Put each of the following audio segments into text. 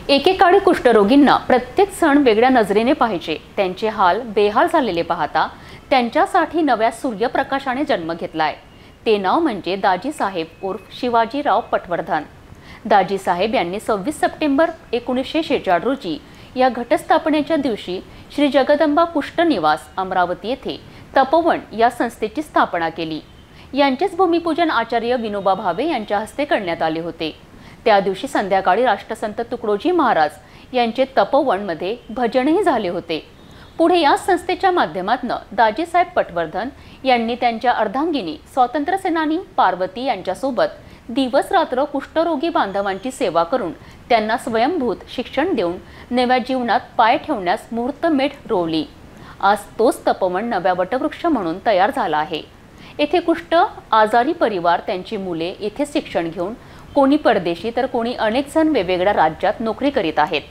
एकेकाळी कुष्ठरोगींना प्रत्येक सण वेगळ्या नजरेने पाहिजे, त्यांचे हाल बेहाल झालेले पाहता त्यांच्यासाठी नव्या सूर्यप्रकाशाने जन्म घेतलाय। ते नाव म्हणजे दाजी साहेब उर्फ शिवाजीराव पटवर्धन। दाजी साहेब यांनी 26 सप्टेंबर 1946 रोजी या घटस्थापनेच्या दिवशी श्री जगदंबा कुष्ठ निवास अमरावती येथे तपोवन या संस्थेची स्थापना केली। यांचेच भूमिपूजन आचार्य विनोबा भावे यांच्या हस्ते करण्यात आले होते। त्या दिवशी संध्याकाळी राष्ट्रसंत तुकडोजी महाराज यांचे तपोवनमध्ये भजनही झाले होते। पुढे या संस्थेच्या माध्यमातून दाजीसाहेब पटवर्धन यांनी त्यांच्या अर्धांगिनी स्वातंत्र्य सेनानी पार्वती यांच्यासोबत दिवस रात्र कुष्ठरोगी बांधवांची सेवा करून त्यांना स्वयंभूत शिक्षण देऊन नव्या जीवनात पाय ठेवण्यास मुहूर्तमेढ रोवली। आज तोच तपोवन नव्या वटवृक्ष म्हणून तयार झाला आहे। येथे कुष्ठ आजारी परिवार, त्यांची मुले इथे शिक्षण घेऊन कोणी परदेशी तर कोणी अनेक जण वेगवेगळ्या राज्यात नोकरी करीत आहेत।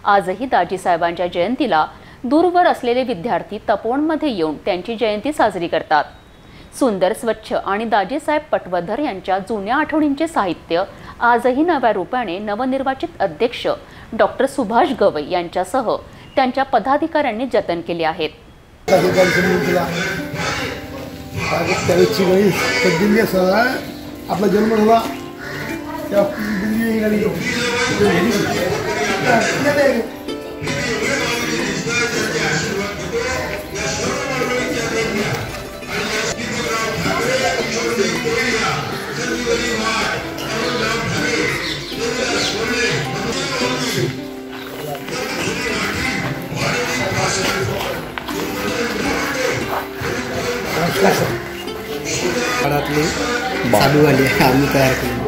आजही दाजी साहेबांच्या जयंतीला दूरवर असलेले विद्यार्थी तपोवनमध्ये येऊन त्यांची जयंती साजरी करतात। सुंदर, स्वच्छ आणि दाजीसाहेब पटवर्धन यांच्या जुन्या आठवणींचे साहित्य आजही नव्या रूपाने नवनिर्वाचित अध्यक्ष डॉक्टर सुभाष गवई यांच्यासह त्यांच्या पदाधिकाऱ्यांनी जतन केले आहेत। आपला जन्म झाला काळातले चालू आले आम्ही तयार केले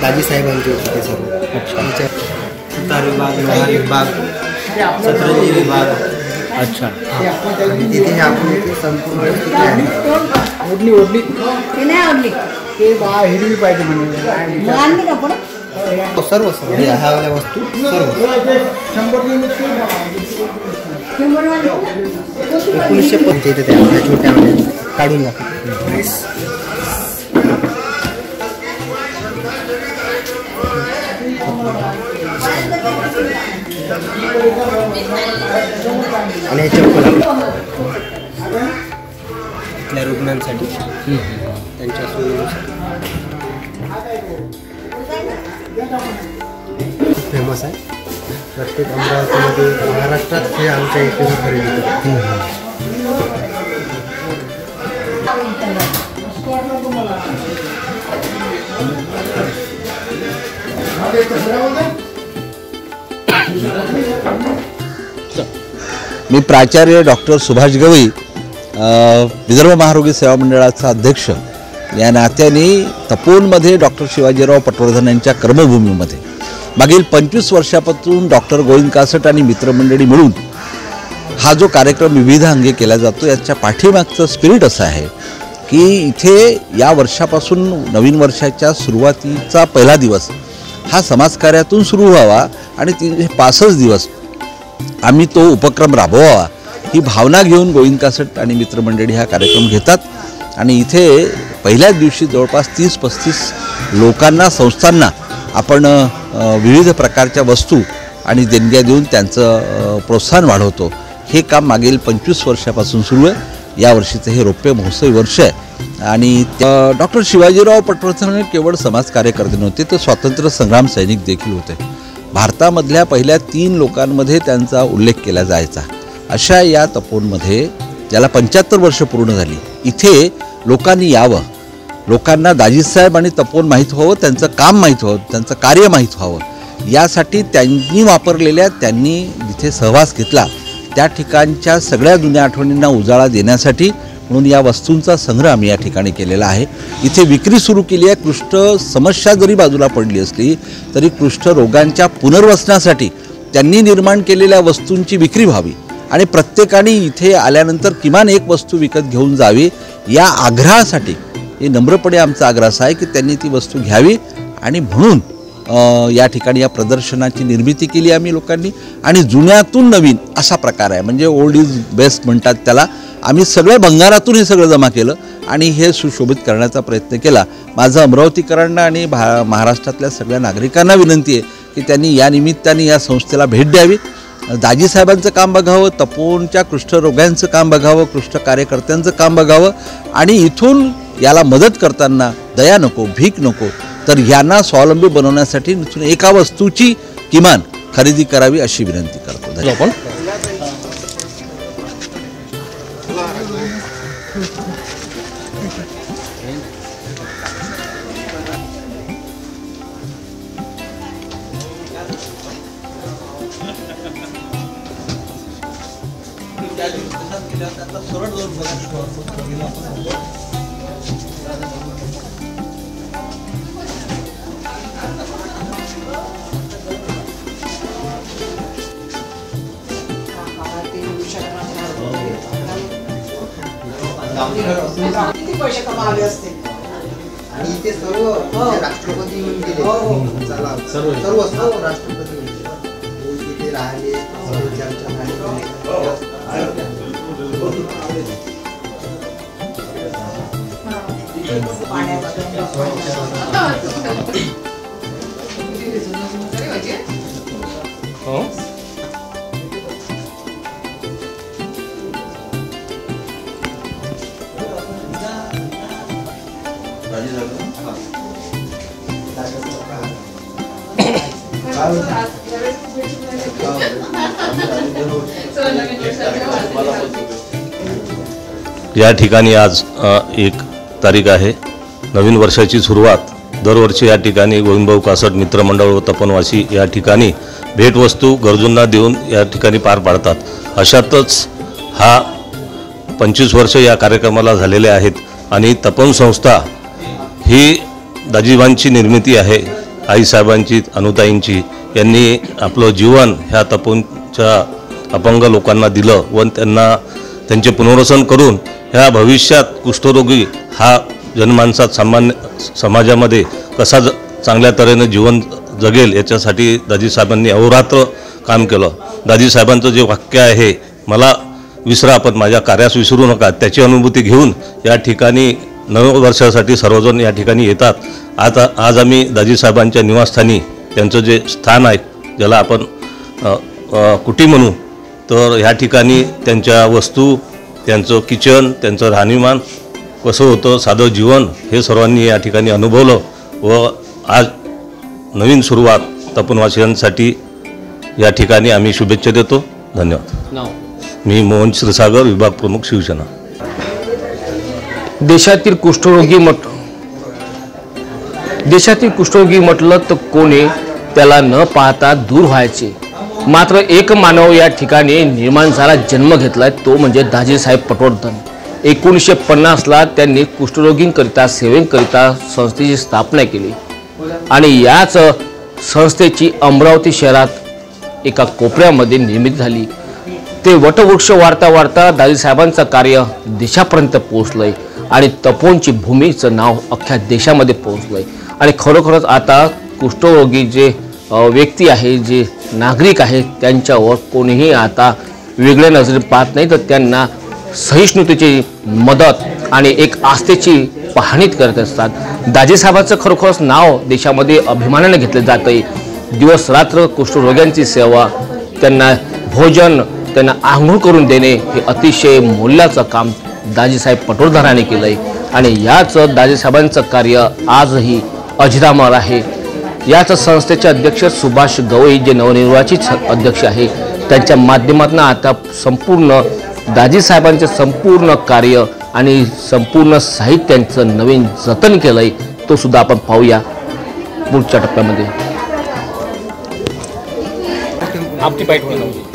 दाजी साहेबांचे होते ते सर्व। सुतार विभाग, लोहार विभाग, सतरंजी विभाग। अच्छा, तिथे आपण संपूर्ण ओढली ओढली ते नाही ओढली ते बा हिरवी पाहिजे म्हणून सर्व सर्व ह्या वाल्या वस्तू सर्व 1950 त्या छोट्या काढून आणि चप्पल इथल्या रुग्णांसाठी त्यांच्या सोयीनुसार फेमस आहे। प्रत्येक अमरावतीमध्ये महाराष्ट्रात हे आमच्या इथे खरेदी करतात। मी प्राचार्य डॉक्टर सुभाष गवई, विदर्भ महारोगी सेवा मंडळाचा अध्यक्ष या नात्याने तपोवनमध्ये डॉक्टर शिवाजीराव पटवर्धन यांच्या कर्मभूमीमध्ये मागील 25 वर्षापासून डॉक्टर गोविंद कासट आणि मित्रमंडळी मिळून हा जो कार्यक्रम विविध अंगे केला जातो, याच्या पाठीमागचं स्पिरिट असं आहे की इथे या वर्षापासून नवीन वर्षाच्या सुरुवातीचा पहिला दिवस हा समाजकार्यातून सुरू व्हावा आणि 65 दिवस आम्ही तो उपक्रम राबवावा ही भावना घेऊन गोविंद कासट आणि मित्रमंडळी हा कार्यक्रम घेतात। आणि इथे पहिल्याच दिवशी जवळपास 30-35 लोकांना, संस्थांना आपण विविध प्रकारच्या वस्तू आणि देणग्या देऊन त्यांचं प्रोत्साहन वाढवतो। हे काम मागील 25 वर्षापासून सुरू आहे। यावर्षीचं हे रौप्य महोत्सवी वर्ष आहे। आणि डॉक्टर शिवाजीराव पटवर्धन केवळ समाजकार्यकर्ते नव्हते, ते स्वातंत्र्य संग्राम सैनिक देखील होते। भारतामधल्या पहिल्या 3 लोकांमध्ये त्यांचा उल्लेख केला जायचा। अशा या तपोवनमध्ये ज्याला 75 वर्ष पूर्ण झाली, इथे लोकांनी यावं, लोकांना दाजीसाहेब आणि तपोवन माहीत व्हावं, त्यांचं काम माहीत व्हावं, त्यांचं कार्य माहीत व्हावं, यासाठी त्यांनी वापरलेल्या, त्यांनी जिथे सहवास घेतला त्या ठिकाणच्या सगळ्या जुन्या आठवणींना उजाळा देण्यासाठी म्हणून या वस्तूंचा संग्रह आम्ही या ठिकाणी केलेला आहे। इथे विक्री सुरू केली आहे। कुष्ठ समस्या जरी बाजूला पडली असली तरी कुष्ठ रोगांच्या पुनर्वसनासाठी त्यांनी निर्माण केलेल्या वस्तूंची विक्री व्हावी आणि प्रत्येकाने इथे आल्यानंतर किमान एक वस्तू विकत घेऊन जावी, या आग्रहासाठी हे नम्रपणे आमचा आग्रह आहे की त्यांनी ती वस्तू घ्यावी। आणि म्हणून या ठिकाणी या प्रदर्शनाची निर्मिती केली आम्ही लोकांनी आणि जुन्यातून नवीन असा प्रकार आहे, म्हणजे ओल्ड इज बेस्ट म्हणतात त्याला। आम्ही सगळ्या भंगारातून हे सगळं जमा केलं आणि हे सुशोभित करण्याचा प्रयत्न केला। माझं अमरावतीकरांना आणि महाराष्ट्रातल्या सगळ्या नागरिकांना विनंती आहे की त्यांनी या निमित्ताने या संस्थेला भेट द्यावी, दाजीसाहेबांचं काम बघावं, तपोवनच्या कुष्ठरोग्यांचं काम बघावं, कुष्ठ कार्यकर्त्यांचं काम बघावं आणि इथून याला मदत करताना दया नको, भीक नको, तर यांना स्वावलंबी बनवण्यासाठी इथून एका वस्तूची किमान खरेदी करावी अशी विनंती करतो. आपण किती पैसे कमावले असते आणि इथे सर्व राष्ट्रपती येऊन गेले. चला सर्व राष्ट्रपती येऊन गेले. तिथे राहिले चर्चा या ठिकाणी आज 1 तारीख आहे, नवीन वर्षाची सुरुवात. दरवर्षी या ठिकाणी गोविंदभाऊ कासट मित्रमंडळ व तपनवासी या ठिकाणी भेटवस्तू गरजूंना देऊन या ठिकाणी पार पाडतात. अशातच हा 25 वर्ष या कार्यक्रमाला झालेले आहेत आणि तपन संस्था ही दाजीबांची निर्मिती आहे, आईसाहेबांची, अनुताईंची. यांनी आपलं जीवन ह्या तपनच्या अपंग लोकांना दिलं व त्यांना त्यांचे पुनर्वसन करून ह्या भविष्यात कुष्ठरोगी हा जनमानसात सामान्य समाजामध्ये कसा चांगल्या तऱ्हेने जीवन जगेल याच्यासाठी दाजीसाहेबांनी अहोरात्र काम केलं. दाजीसाहेबांचं जे वाक्य आहे, मला विसरा पण माझ्या कार्यास विसरू नका, त्याची अनुभूती घेऊन या ठिकाणी नव्या वर्षासाठी सर्वजण या ठिकाणी येतात. आज आम्ही दाजीसाहेबांच्या निवासस्थानी त्यांचं जे स्थान आहे, ज्याला आपण कुटी म्हणू, तर ह्या ठिकाणी त्यांच्या वस्तू, त्यांचं किचन, त्यांचं राहणीमान कसं होतं, साधं जीवन हे सर्वांनी या ठिकाणी अनुभवलं व आज नवीन सुरुवात तपनवासियांसाठी या ठिकाणी आम्ही शुभेच्छा देतो. धन्यवाद. मी मोहन क्षीरसागर, विभाग प्रमुख, शिवसेना. देशातील कुष्ठरोगी म्हटलं तर कोणी त्याला न पाहता दूर व्हायचे. मात्र एक मानव या ठिकाणी निर्माण झाला, जन्म घेतलाय, तो म्हणजे दाजीसाहेब पटवर्धन. 1950ला त्यांनी कुष्ठरोगींकरिता सेवेकरिता संस्थेची स्थापना केली आणि याच संस्थेची अमरावती शहरात एका कोपऱ्यामध्ये निर्मिती झाली. ते वटवृक्ष वाढता वाढता दाजीसाहेबांचं कार्य देशापर्यंत पोहोचलंय आणि तपोवनची भूमीचं नाव अख्ख्या देशामध्ये पोहोचलंय. आणि खरोखरच आता कुष्ठरोगी जे व्यक्ती आहे, जे नागरिक आहेत, त्यांच्यावर कोणीही आता वेगळ्या नजरेने पाहत नाही, तर त्यांना सहिष्णुतेची मदत आणि एक आस्थेची पाहणी करत असतात. दाजीसाहेबांचं खरोखरच नाव देशामध्ये अभिमानाने घेतलं जातं आहे. दिवस रात्र कुष्ठरोग्यांची सेवा, त्यांना भोजन, त्यांना आंघोळ करून देणे हे अतिशय मोलाचं काम दाजीसाहेब पटवर्धनाने केलं आहे आणि याच दाजीसाहेबांचं कार्य आजही अजरामर आहे. याच संस्थेचे अध्यक्ष सुभाष गवई, जे नवनिर्वाचित अध्यक्ष आहे, त्यांच्या माध्यमातून आता संपूर्ण दाजीसाहेबांचे संपूर्ण कार्य आणि संपूर्ण साहित्यांचं नवीन जतन केलं आहे. तो सुद्धा आपण पाहूया पुढच्या टप्प्यामध्ये. आपली बाईट होणार.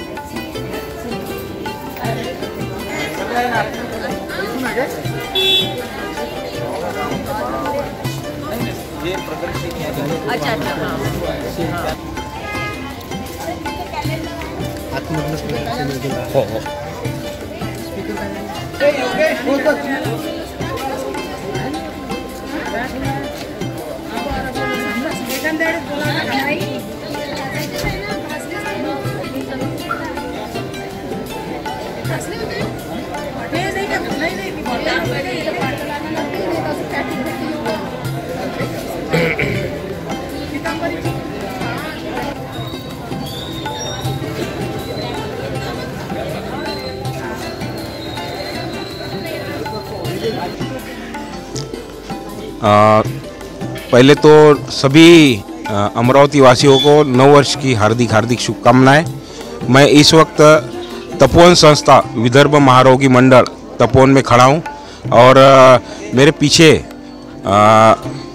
पहले तो सभी अमरावती वासियों को नववर्ष की हार्दिक हार्दिक शुभकामनाएं। मैं इस वक्त तपोवन संस्था विदर्भ महारोगी मंडल तपोवन में खड़ा हूँ और मेरे पीछे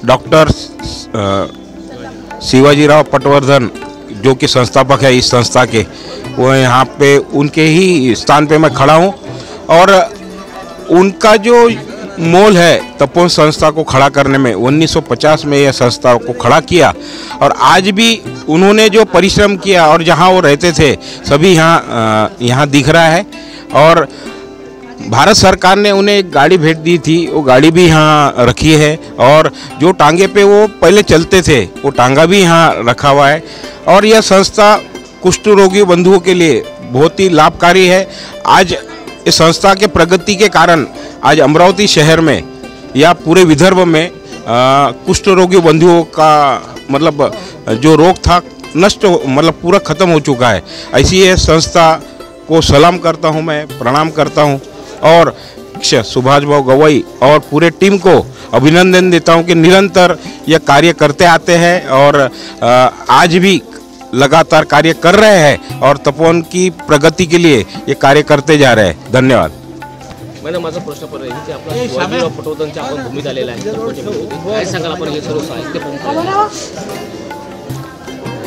डॉक्टर शिवाजीराव पटवर्धन जो कि संस्थापक है इस संस्था के, वो यहाँ पे उनके ही स्थान पे मैं खड़ा हूँ और उनका जो मोल है तपोवन संस्था को खड़ा करने में, 1950 में यह संस्था को खड़ा किया और आज भी उन्होंने जो परिश्रम किया और जहाँ वो रहते थे सभी यहाँ दिख रहा है। और भारत सरकार ने उन्हें एक गाड़ी भेंट दी थी, वो गाड़ी भी यहाँ रखी है और जो टांगे पे वो पहले चलते थे वो टांगा भी यहाँ रखा हुआ है। और यह संस्था कुष्ठ रोगी बंधुओं के लिए बहुत ही लाभकारी है। आज इस संस्था के प्रगति के कारण आज अमरावती शहर में या पूरे विदर्भ में कुष्ठ रोगी बंधुओं का मतलब जो रोग था नष्ट मतलब पूरा खत्म हो चुका है। ऐसी ये संस्था को सलाम करता हूँ, मैं प्रणाम करता हूँ और सुभाष भाऊ गवई और पूरे टीम को अभिनंदन देता हूँ कि निरंतर यह कार्य करते आते हैं और आज भी लगातार कार्य कर रहे हैं और तपोवन की प्रगति के लिए ये कार्य करते जा रहे हैं। धन्यवाद। मैंने माझा प्रश्न पण आहे की आपला शिवाजीराव पटवर्धनच्या आपण भूमीत आलेला आहे, काय सांगाल आपण हे सर्व साहित्य पाहून?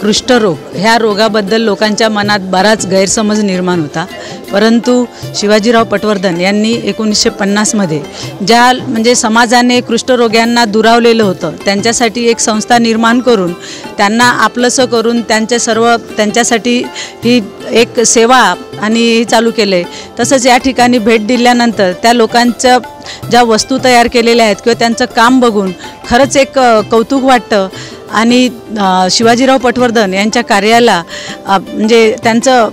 कुष्ठरोग ह्या रोगाबद्दल लोकांच्या मनात बराच गैरसमज निर्माण होता, परंतु शिवाजीराव पटवर्धन यांनी 1950 मध्ये ज्या म्हणजे समाजाने कुष्ठरोग्यांना दुरावलेलं होतं त्यांच्यासाठी एक संस्था निर्माण करून त्यांना आपलंसं करून त्यांच्यासाठी ही एक सेवा आणि चालू केले। तसंच या ठिकाणी भेट दिल्यानंतर त्या लोकांच्या ज्या वस्तू तयार केलेल्या आहेत किंवा त्यांचं काम बघून खरंच एक कौतुक वाटतं आणि शिवाजीराव पटवर्धन यांच्या कार्याला म्हणजे त्यांचं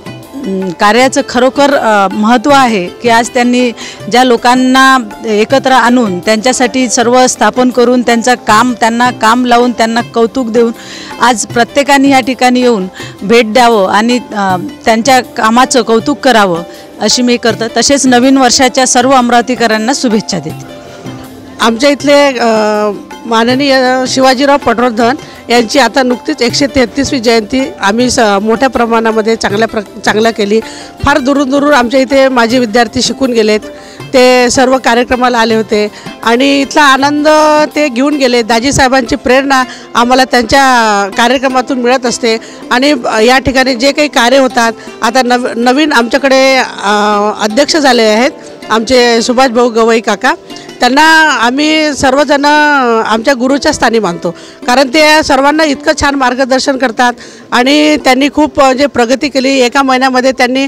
कार्याचं खरोखर महत्त्व आहे की आज त्यांनी ज्या लोकांना एकत्र आणून त्यांच्यासाठी सर्व स्थापन करून त्यांना काम लावून त्यांना कौतुक देऊन आज प्रत्येकाने या ठिकाणी येऊन भेट द्यावं आणि त्यांच्या कामाचं कौतुक करावं अशी मी करते। तसेच नवीन वर्षाच्या सर्व अमरावतीकरांना शुभेच्छा देते। आमच्या इथले माननीय शिवाजीराव पटवर्धन यांची आता नुकतीच 133वी जयंती आम्ही मोठ्या प्रमाणामध्ये चांगल्या केली। फार दुरून आमच्या इथे माझे विद्यार्थी शिकून गेलेत, ते सर्व कार्यक्रमाला आले होते आणि इथला आनंद ते घेऊन गेले। दाजी साहेबांची प्रेरणा आम्हाला त्यांच्या कार्यक्रमातून मिळत असते आणि या ठिकाणी जे काही कार्य होतात आता नवीन आमच्याकडे अध्यक्ष झाले आहेत आमचे सुभाष भाऊ गवई काका, त्यांना आम्ही सर्वजण आमच्या गुरुच्या स्थानी मानतो कारण ते सर्वांना इतकं छान मार्गदर्शन करतात आणि त्यांनी खूप जे प्रगती केली। एका महिन्यामध्ये त्यांनी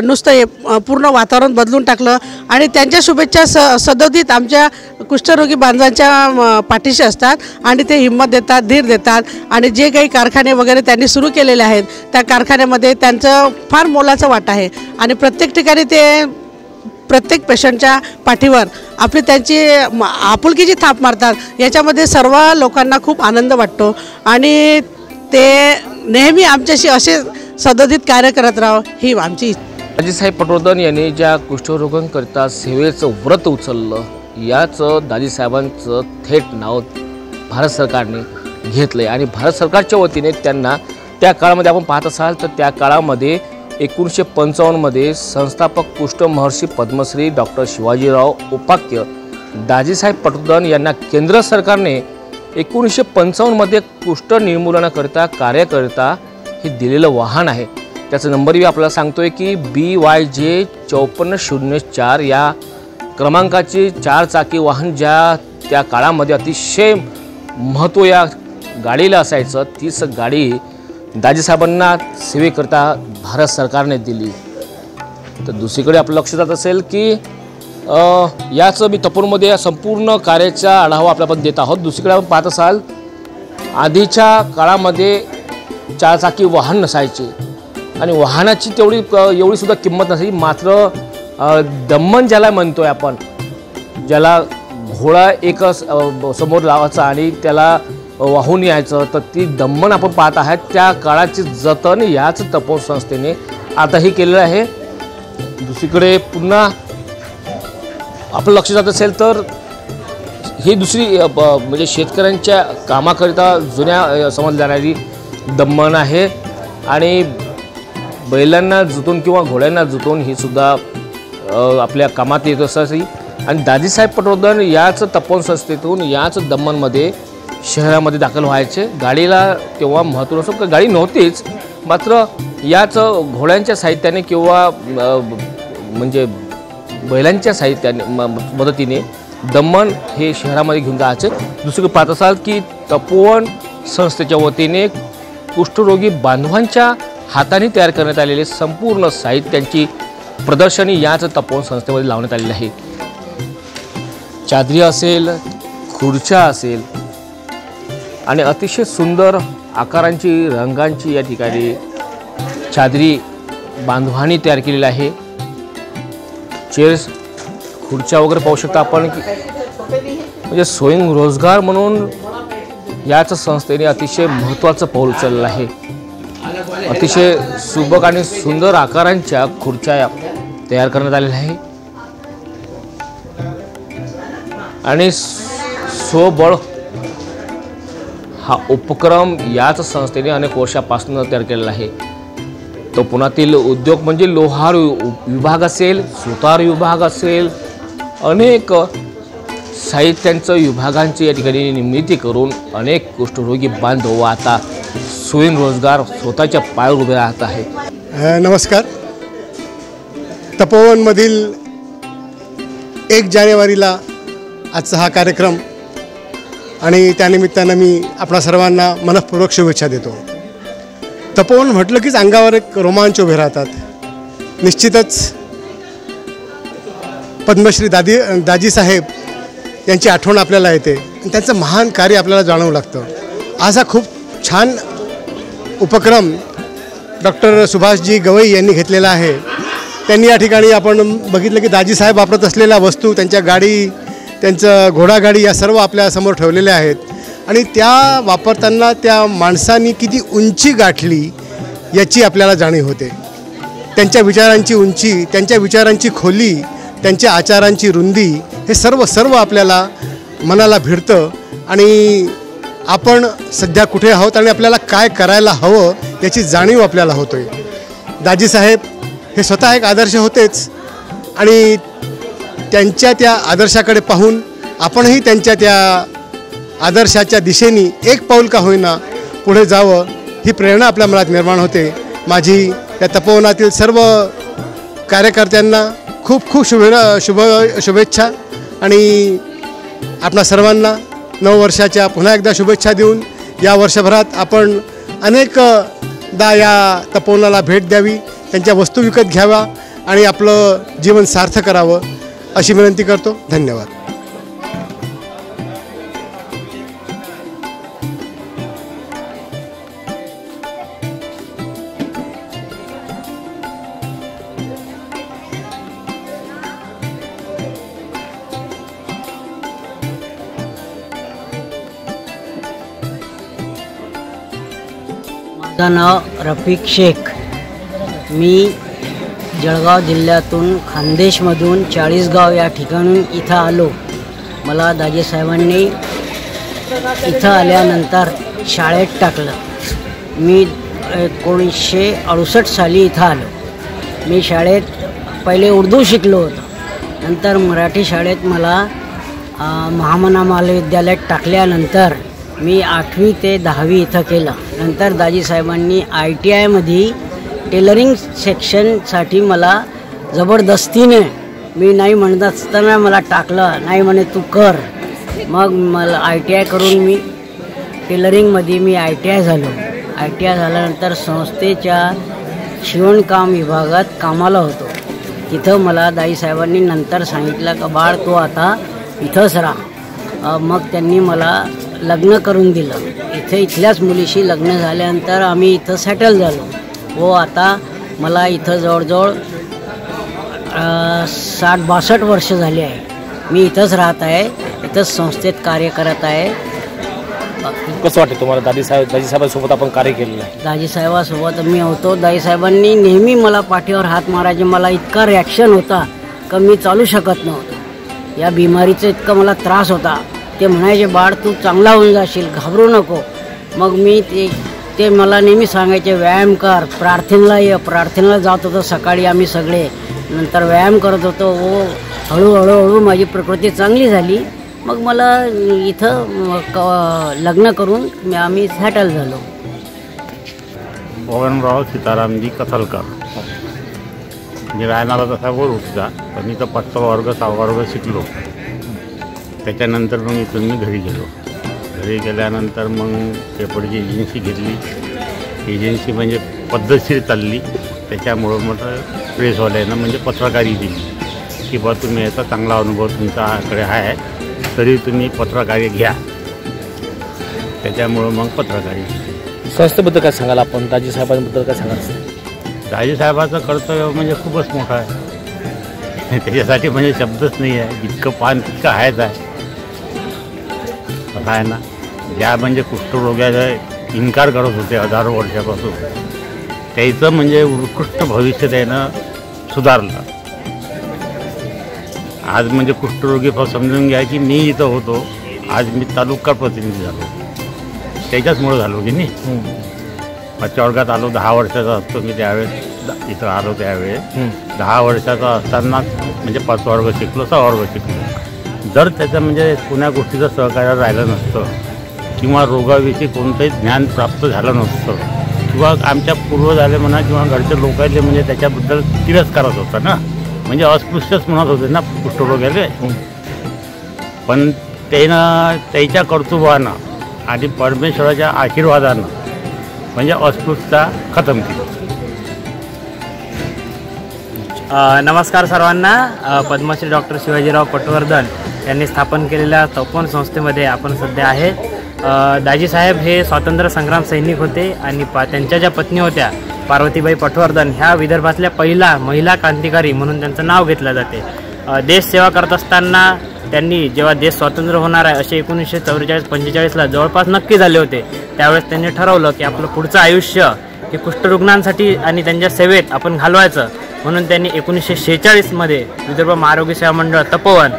नुसतं पूर्ण वातावरण बदलून टाकलं आणि त्यांच्या शुभेच्छा सदोदित आमच्या कुष्ठरोगी बांधवांच्या पाठीशी असतात आणि ते हिंमत देतात, धीर देतात आणि जे काही कारखाने वगैरे त्यांनी सुरू केलेले आहेत त्या कारखान्यामध्ये त्यांचं फार मोलाचा वाटा आहे आणि प्रत्येक ठिकाणी ते प्रत्येक पेशंटच्या पाठीवर आपली त्यांची आपुलकीची थाप मारतात। याच्यामध्ये सर्व लोकांना खूप आनंद वाटतो आणि ते नेहमी आमच्याशी असे सदोदित कार्य करत राहावं ही आमची इच्छा। दाजीसाहेब पटवर्धन यांनी ज्या कुष्ठरोगांकरिता सेवेचं व्रत उचललं याचं दाजीसाहेबांचं थेट नाव भारत सरकारने घेतलं आणि भारत सरकारच्या वतीने त्यांना त्या काळामध्ये आपण पाहत असाल तर त्या काळामध्ये 1955 मध्ये संस्थापक कुष्ठ महर्षी पद्मश्री डॉक्टर शिवाजीराव उपाख्य दाजीसाहेब पटवर्धन यांना केंद्र सरकारने 1955 मध्ये कुष्ठ निर्मूलनाकरिता कार्यकरिता हे दिलेलं वाहन आहे। त्याचा नंबरही आपल्याला सांगतोय की BYJ 5404 या क्रमांकाची 4 चाकी वाहन ज्या त्या काळामध्ये अतिशय महत्त्व या गाडीला असायचं, तीच गाडी दाजीसाहेबांना सेवेकरता भारत सरकारने दिली। तर दुसरीकडे आपलं लक्ष जात असेल की याचं मी तपोवनमध्ये संपूर्ण कार्याचा आढावा आपल्याला देत आहोत। दुसरीकडे आपण पाहत असाल आधीच्या काळामध्ये 4 चाकी वाहन नसायचे आणि वाहनाची एवढी सुद्धा किंमत नसायची, मात्र दम्मन ज्याला म्हणतोय आपण, ज्याला घोडा एक समोर लावायचा आणि त्याला वाहून यायचं, तर ती दम्मन आपण पाहत आहात त्या काळाची जतन याच तपोवन संस्थेने आताही केलेलं आहे। दुसरीकडे पुन्हा आपलं लक्ष जात असेल तर ही दुसरी म्हणजे शेतकऱ्यांच्या कामाकरिता जुन्या समजली जाणारी दमण आहे आणि बैलांना जुतून किंवा घोड्यांना जुतून ही सुद्धा आपल्या कामात येत असावी। आणि दाजीसाहेब पटवर्धन याच तपोवन संस्थेतून याच दमणमध्ये शहरामध्ये दाखल व्हायचे। गाडीला तेव्हा महत्त्व नसतं, गाडी नव्हतीच, मात्र याच घोड्यांच्या साहित्याने किंवा म्हणजे बैलांच्या साहित्याने मदतीने दमण हे शहरामध्ये घेऊन जायचे। दुसरीकडे पाहत असाल की तपोवन संस्थेच्या वतीने कुष्ठरोगी बांधवांच्या हाताने तयार करण्यात आलेले संपूर्ण साहित्यांची प्रदर्शनी याच तपोवन संस्थेमध्ये लावण्यात आलेली आहे। चादरी असेल, खुर्च्या असेल आणि अतिशय सुंदर आकारांची रंगांची या ठिकाणी चादरी बांधवांनी तयार केलेली आहे। चेअर्स, खुर्च्या वगैरे पाहू शकता आपण, म्हणजे स्वयंरोजगार म्हणून याच संस्थेने अतिशय महत्त्वाचं पाऊल उचललं आहे। अतिशय सुबक आणि सुंदर आकारांच्या खुर्च्या तयार करण्यात आलेल्या आहे आणि स्वबळ हा उपक्रम याच संस्थेने अनेक वर्षापासून तयार केलेला आहे। तो पुण्यातील उद्योग म्हणजे लोहार विभाग असेल, सुतार विभाग असेल, अनेक साहित्यांचं विभागांची या ठिकाणी निर्मिती करून अनेक कुष्ठरोगी बांधव आता स्वयंरोजगार स्वतःच्या पायावर उभे राहत आहेत। नमस्कार। तपोवनमधील 1 जानेवारीला आजचा हा कार्यक्रम आणि त्यानिमित्तानं मी आपणा सर्वांना मनःपूर्वक शुभेच्छा देतो। तपोवन म्हटलं कीच अंगावर एक रोमांच उभे राहतात। निश्चितच पद्मश्री दाजीसाहेब यांची आठवण आपल्याला येते आणि त्यांचं महान कार्य आपल्याला जाणवू लागतं। आज हा खूप छान उपक्रम डॉक्टर सुभाषजी गवई यांनी घेतलेला आहे। त्यांनी या ठिकाणी आपण बघितलं की दाजीसाहेब वापरत असलेल्या वस्तू, त्यांच्या गाडी, त्यांचं घोडागाडी या सर्व आपल्या समोर ठेवलेल्या आहेत आणि त्या वापरताना त्या माणसांनी किती उंची गाठली याची आपल्याला जाणीव होते। त्यांच्या विचारांची उंची, त्यांच्या विचारांची खोली, त्यांच्या आचारांची रुंदी हे सर्व आपल्याला मनाला भिडतं आणि आपण सध्या कुठे आहोत आणि आपल्याला काय करायला हवं याची जाणीव आपल्याला होतोय। दाजीसाहेब हे स्वतः एक आदर्श होतेच आणि त्यांच्या त्या आदर्शाकडे पाहून आपणही त्यांच्या त्या आदर्शाच्या दिशेने एक पाऊल का होईना पुढे जावं ही प्रेरणा आपल्या मनात निर्माण होते। माझी या तपोवनातील सर्व कार्यकर्त्यांना खूप शुभेच्छा आणि आपणा सर्वांना नववर्षाच्या पुन्हा एकदा शुभेच्छा देऊन या वर्षभरात आपण अनेकदा या तपोवनाला भेट द्यावी, त्यांच्या वस्तू विकत घ्यावा आणि आपलं जीवन सार्थ करावं अशी विनंती करतो। धन्यवाद। माझं नाव रफिक शेख। मी जळगाव जिल्ह्यातून खानदेशमधून 40गाव या ठिकाणून इथं आलो। मला दाजीसाहेबांनी इथं आल्यानंतर शाळेत टाकलं। मी 1968 साली इथं आलो। मी शाळेत पहिले उर्दू शिकलो होतो, नंतर मराठी शाळेत मला महामना महाविद्यालयात टाकल्यानंतर मी 8वी ते 10वी इथं केलं। नंतर दाजीसाहेबांनी ITIमध्ये टेलरिंग सेक्शनसाठी मला जबरदस्तीने, मी नाही म्हणत असताना मला टाकलं, नाही म्हणे तू कर। मग मला ITI करून मी टेलरिंगमध्ये मी ITI झालो। ITI झाल्यानंतर संस्थेच्या शिवणकाम विभागात कामाला होतो। तिथं मला दाजीसाहेबांनी नंतर सांगितलं का बाळ तू आता इथंच राहा। मग त्यांनी मला लग्न करून दिलं। इथल्याच मुलीशी लग्न झाल्यानंतर आम्ही इथं सेटल झालो व आता मला इथं जवळजवळ 60-62 वर्ष झाली आहे। मी इथंच राहत आहे, इथंच संस्थेत कार्य करत आहे। कसं वाटतं तुम्हाला दाजीसाहेबांसोबत आपण कार्य केलेलं आहे? दाजीसाहेबांसोबत मी होतो। दाजीसाहेबांनी नेहमी मला पाठीवर हात मारायचे। मला इतका रिॲक्शन होता का मी चालू शकत नव्हतो। या बिमारीचा इतका मला त्रास होता ते म्हणायचे बाळ तू चांगला होऊन जाशील, घाबरू नको. मग मी ते मला नेहमी सांगायचे व्यायाम कर, प्रार्थनेला ये. प्रार्थनेला जात होतो सकाळी आम्ही सगळे. नंतर व्यायाम करत होतो. हळूहळू माझी प्रकृती चांगली झाली. मग मला इथं लग्न करून आम्ही सेटल झालो. पवनराव सीतारामजी कथलकर म्हणजे राहणारा तसा गोरुटचा, पण इथं 5वा वर्ग 6वा वर्ग शिकलो. त्याच्यानंतर मग इथून मी घरी गेलो. घरी गेल्यानंतर मग पेपरची एजन्सी घेतली. एजन्सी म्हणजे पद्धतशीर चालली. त्याच्यामुळं म्हटलं प्रेसवाल्यानं म्हणजे पत्रकारी दिली की बा तुम्ही याचा चांगला अनुभव तुमच्याकडे आहे, तरी तुम्ही पत्रकारी घ्या. त्याच्यामुळं मग पत्रकारी. संस्थेबद्दल काय सांगाल आपण, दाजी साहेबांबद्दल काय सांगाल? दाजी साहेबाचं कर्तव्य म्हणजे खूपच मोठं आहे. त्याच्यासाठी म्हणजे शब्दच नाही आहे. जितकं पान तितकं आहेच आहे. असं आहे ना, ज्या म्हणजे कुष्ठरोग्याचा इन्कार करत होते हजारो वर्षापासून, त्याचं म्हणजे उत्कृष्ट भविष्य त्यानं सुधारलं. आज म्हणजे कुष्ठरोगी समजून घ्या की मी इथं होतो, आज मी तालुका प्रतिनिधी झालो. त्याच्याचमुळं झालो की नाही. 5च्या वर्गात आलो, 10 वर्षाचा असतो मी त्यावेळेस इथं आलो. त्यावेळेस 10 वर्षाचा असताना म्हणजे 5 वर्ग शिकलो, 6 वर्ग शिकलो. जर त्याचं म्हणजे कोण्या गोष्टीचं सहकार्य राहिलं नसतं किंवा रोगाविषयी कोणतंही ज्ञान प्राप्त झालं नसतं किंवा आमच्या पूर्वजाले म्हणा किंवा घरच्या लोकांले म्हणजे त्याच्याबद्दल तिरस्कारच होता ना, म्हणजे अस्पृश्यच म्हणत होते ना कुष्ठरोग्याले. पण त्यानं त्याच्या कर्तृत्वानं आणि परमेश्वराच्या आशीर्वादानं म्हणजे अस्पृश्यता खतम केली. नमस्कार सर्वांना. पद्मश्री डॉक्टर शिवाजीराव पटवर्धन यांनी स्थापन केलेल्या तपोवन संस्थेमध्ये आपण सध्या आहे. दाजी साहेब हे स्वातंत्र्य संग्राम सैनिक होते आणि त्यांच्या ज्या पत्नी होत्या पार्वतीबाई पटवर्धन ह्या विदर्भातल्या पहिला महिला क्रांतिकारी म्हणून त्यांचं नाव घेतलं जाते. देश सेवा करत असताना त्यांनी जेव्हा देश स्वतंत्र होणार आहे असे 1944-45ला जवळपास नक्की झाले होते, त्यावेळेस त्यांनी ठरवलं की आपलं पुढचं आयुष्य हे कुष्ठरुग्णांसाठी आणि त्यांच्या सेवेत आपण घालवायचं. म्हणून त्यांनी 1946मध्ये विदर्भ महाआरोग्य सेवा मंडळ तपोवन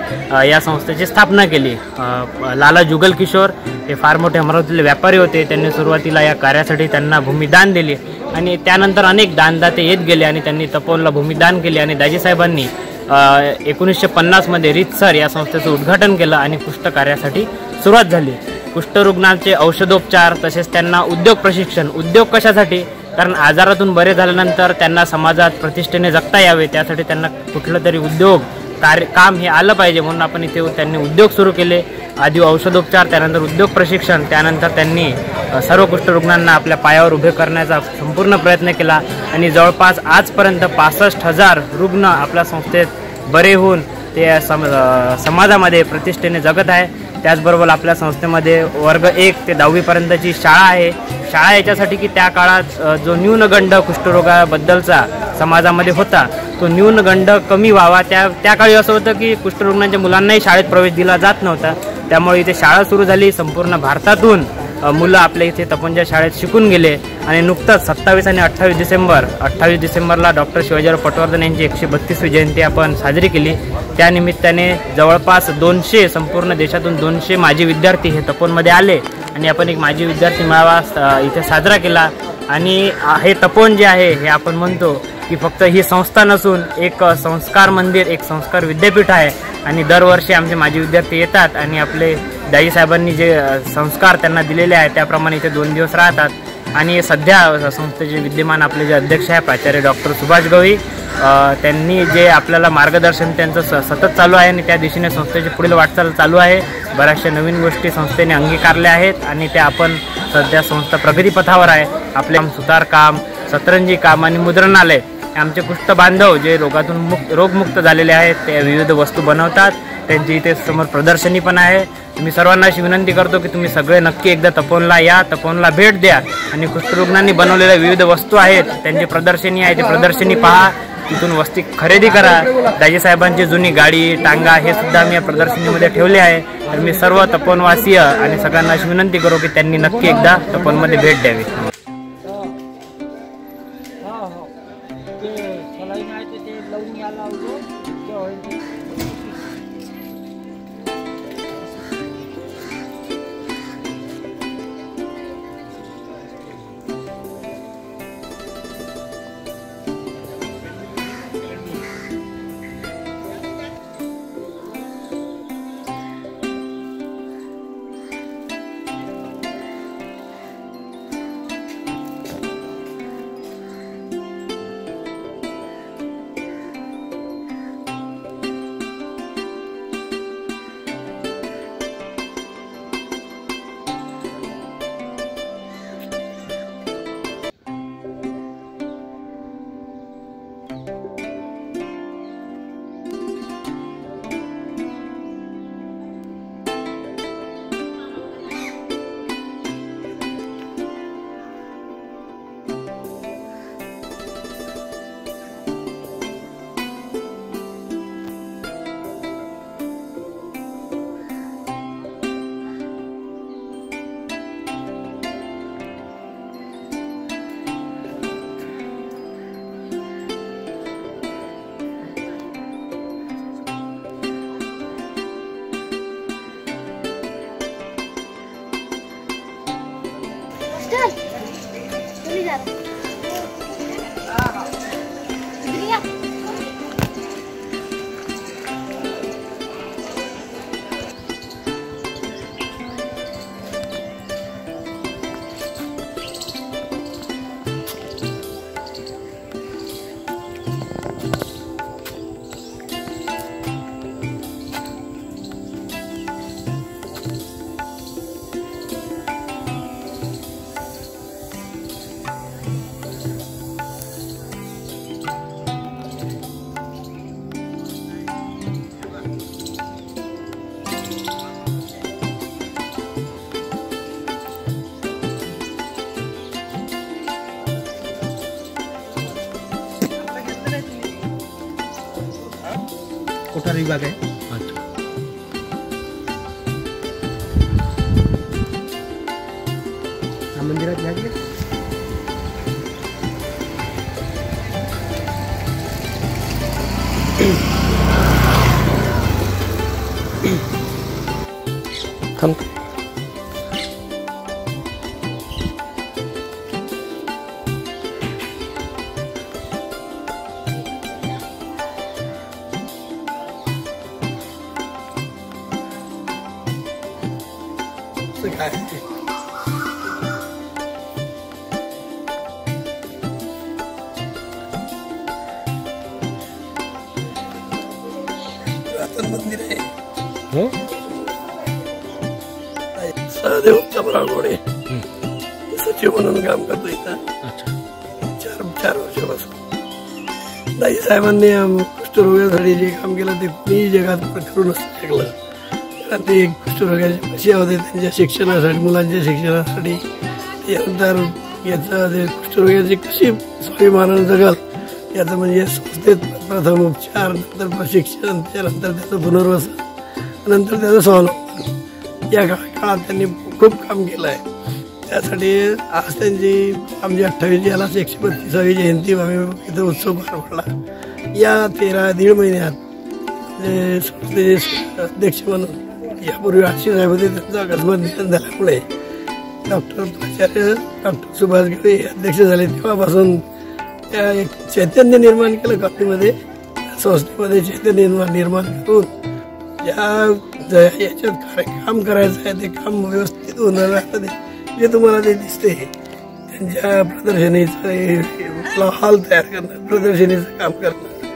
या संस्थेची स्थापना केली. लाला जुगल किशोर हे फार मोठे अमरावतीतले व्यापारी होते. त्यांनी सुरुवातीला या कार्यासाठी त्यांना भूमिदान दिले आणि त्यानंतर अनेक दानदाते येत गेले आणि त्यांनी तपोवनला भूमिदान केले. आणि दाजीसाहेबांनी 1950मध्ये रीतसर या संस्थेचं उद्घाटन केलं आणि कुष्ठ कार्यासाठी सुरुवात झाली. कुष्ठरुग्णांचे औषधोपचार तसेच त्यांना उद्योग प्रशिक्षण. उद्योग कशासाठी? कारण आजारातून बरे झाल्यानंतर त्यांना समाजात प्रतिष्ठेने जगता यावे, त्यासाठी त्यांना कुठलं तरी उद्योग काम हे आलं पाहिजे म्हणून आपण इथे त्यांनी उद्योग सुरू केले. आधी औषधोपचार, त्यानंतर उद्योग प्रशिक्षण, त्यानंतर त्यांनी सर्व कुष्ठरुग्णांना आपल्या पायावर उभे करण्याचा संपूर्ण प्रयत्न केला आणि जवळपास आजपर्यंत 65,000 रुग्ण आपल्या संस्थेत बरे होऊन ते समाजामध्ये प्रतिष्ठेने जगत आहे. त्याचबरोबर आपल्या संस्थेमध्ये वर्ग 1 ते 10वीपर्यंतची शाळा आहे. शाळा याच्यासाठी की त्या काळात जो न्यूनगंड कुष्ठरोगाबद्दलचा समाजामध्ये होता तो न्यूनगंड कमी व्हावा. त्या काळी असं होतं की कुष्ठरुग्णांच्या मुलांनाही शाळेत प्रवेश दिला जात नव्हता. त्यामुळे इथे शाळा सुरू झाली. संपूर्ण भारतातून मुलं आपल्या इथे तपोवनच्या शाळेत शिकून गेले आणि नुकतंच 27 आणि 28 डिसेंबरला डॉक्टर शिवाजीराव पटवर्धन यांची 132वी जयंती आपण साजरी केली. त्यानिमित्ताने जवळपास 200 संपूर्ण देशातून 200 माजी विद्यार्थी हे तपोवनमध्ये आले आणि आपण एक माजी विद्यार्थी मेळावा इथे साजरा केला. आणि हे तपोवन जे आहे हे आपण म्हणतो की फक्त ही संस्था नसून एक संस्कार मंदिर, एक संस्कार विद्यापीठ आहे. आणि दरवर्षी आमचे माजी विद्यार्थी येतात आणि आपले दाजी साहेबांनी जे संस्कार त्यांना दिलेले आहेत त्याप्रमाणे इथे 2 दिवस राहतात. आणि सध्या संस्थेचे विद्यमान आपले जे अध्यक्ष आहे प्राचार्य डॉक्टर सुभाष गवई, त्यांनी जे आपल्याला मार्गदर्शन त्यांचं सतत चालू आहे आणि त्या दिशेने संस्थेची पुढील वाटचाल चालू आहे. बऱ्याचशा नवीन गोष्टी संस्थेने अंगीकारल्या आहेत आणि त्या आपण सध्या संस्था प्रगतीपथावर आहे. आपले सुतारकाम, सतरंजी काम आणि मुद्रणालय आमचे कुष्ठ बांधव जे रोगमुक्त झालेले आहेत ते विविध वस्तू बनवतात. त्यांची इथे समोर प्रदर्शनी पण आहे. मी सर्वांना अशी विनंती करतो की तुम्ही सगळे नक्की एकदा तपोवनला या, तपोवनला भेट द्या आणि कुष्ठरुग्णांनी बनवलेल्या विविध वस्तू आहेत त्यांची प्रदर्शनी आहे, ते प्रदर्शनी पहा, तिथून वस्तू खरेदी करा. दाजी साहेबांची जुनी गाडी, टांगा हे सुद्धा मी या प्रदर्शनीमध्ये ठेवले आहे. तर मी सर्व तपोवनवासीय आणि सगळ्यांना अशी विनंती करू की त्यांनी नक्की एकदा तपोवनमध्ये भेट द्यावी. कोठार विभाग आहे. हा मंदिरात घ्या की. थांब. मंदिर आहे सहदेव चपराळगोडे सचिव म्हणून काम करतो इथं. 4 वर्षापासून दाजी साहेबांनी कुष्ठरोगासाठी जे काम केलं ते कुणीही जगात करू नसतं शकलं. कारण ते कुष्ठरोगाचे पैसे होते त्यांच्या शिक्षणासाठी, मुलांच्या शिक्षणासाठी. त्यानंतर याचं जे कुष्ठरोगाची कशी स्वाभिमानानं जगाल याचं म्हणजे संस्थेत प्रथम उपचार, नंतर प्रशिक्षण, त्यानंतर त्याचं पुनर्वसन, नंतर त्याचं स्वावलंबन या काळात त्यांनी खूप काम केलं आहे. त्यासाठी आज त्यांची आमची 28 यालाच 132वी जयंती आम्ही इथं उत्सव पार पडला. या 13-दीड महिन्यात संस्थेचे अध्यक्ष म्हणून यापूर्वी आठशे साहेब होते, त्यांचं अकस्मात निधन झाल्यामुळे प्राचार्य डॉक्टर सुभाष गवई अध्यक्ष झाले. तेव्हापासून त्या एक चैतन्य निर्माण केलं कंपनीमध्ये, संस्थेमध्ये चैतन्य निर्माण करून याच्यात काम करायचं आहे ते काम व्यवस्थित होणार आहे. जे तुम्हाला ते दिसते त्यांच्या प्रदर्शनीचं हॉल तयार करणं, प्रदर्शनीचं काम करणं,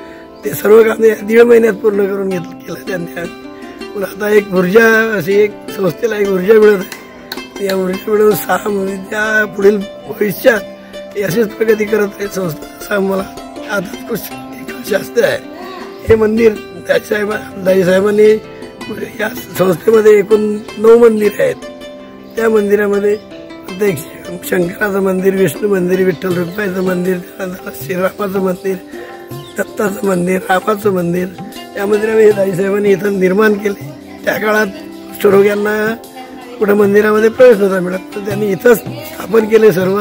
ते सर्व काम 1.5 महिन्यात पूर्ण करून केलं त्यांनी. पण आता एक ऊर्जा अशी एक संस्थेला एक ऊर्जा मिळत आहे. या ऊर्जा मिळून 6 त्या पुढील भविष्यात अशीच प्रगती करत आहे संस्था, असं मला आता खूप शास्त्र आहे. हे मंदिर दाजी साहेबांनी या संस्थेमध्ये एकूण 9 मंदिर आहेत. त्या मंदिरामध्ये प्रत्येक शंकराचं मंदिर, विष्णू मंदिर, विठ्ठल रुक्माईचं मंदिर, त्यानंतर श्रीरामाचं मंदिर, दत्ताचं मंदिर, रामाचं मंदिर, या मंदिरामध्ये दाजी साहेबांनी इथं निर्माण केले. त्या काळात कुष्ठरोग्यांना कुठं मंदिरामध्ये प्रवेश नव्हता मिळत, तर त्यांनी इथंच स्थापन केले. सर्व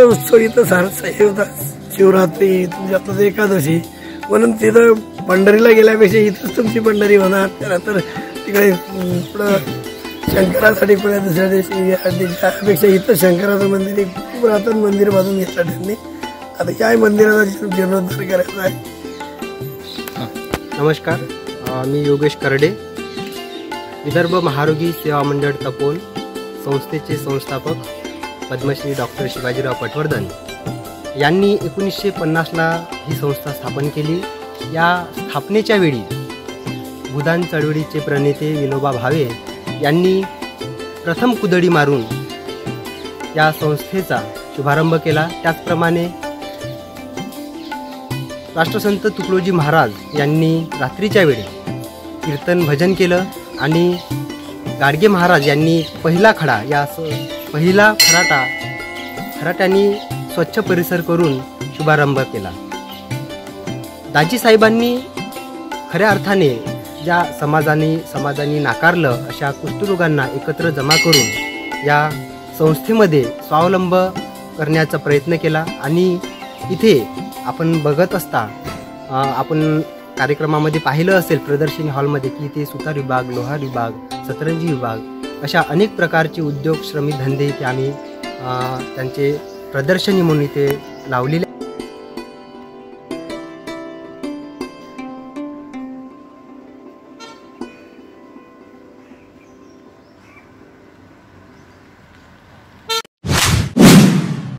उत्सव इथं हे होतात. शिवरात्री, तुमच्या एकादशी, म्हणून तिथं पंढरीला गेल्यापेक्षा इथंच तुमची पंढरी होणार. त्यानंतर तिकडे पुढं शंकरासाठी पुढे दुसऱ्या दिवशी त्यापेक्षा इथं शंकराचं मंदिर एक पुरातन मंदिर बांधून घेतलं त्यांनी. आता या मंदिराचा जीर्णोद्धार करायचा आहे. नमस्कार, मी योगेश करडे, विदर्भ महारोगी सेवा मंडळ तपोन संस्थेचे संस्थापक पद्मश्री डॉक्टर शिवाजीराव पटवर्धन यांनी 1950ला ही संस्था स्थापन केली. या स्थापनेच्या वेळी भूदान चळवळीचे प्रणेते विनोबा भावे यांनी प्रथम कुदळी मारून या संस्थेचा शुभारंभ केला. त्याचप्रमाणे राष्ट्रसंत तुकडोजी महाराज यांनी रात्रीच्या वेळी कीर्तन भजन केलं आणि गाडगे महाराज यांनी पहिला खडा पहिला खराट्यांनी स्वच्छ परिसर करून शुभारंभ केला. दाजी साहेबांनी खऱ्या अर्थाने ज्या समाजाने नाकारलं अशा कुष्ठरोगांना एकत्र जमा करून या संस्थेमध्ये स्वावलंब करण्याचा प्रयत्न केला. आणि इथे आपण बघत असता आपण कार्यक्रमामध्ये पाहिलं असेल प्रदर्शनी हॉलमध्ये की इथे सुतार विभाग, लोहार विभाग, सतरंजी विभाग अशा अनेक प्रकारचे उद्योग, श्रमिक धंदे इथे आम्ही त्यांचे प्रदर्शनी म्हणून इथे लावलेले.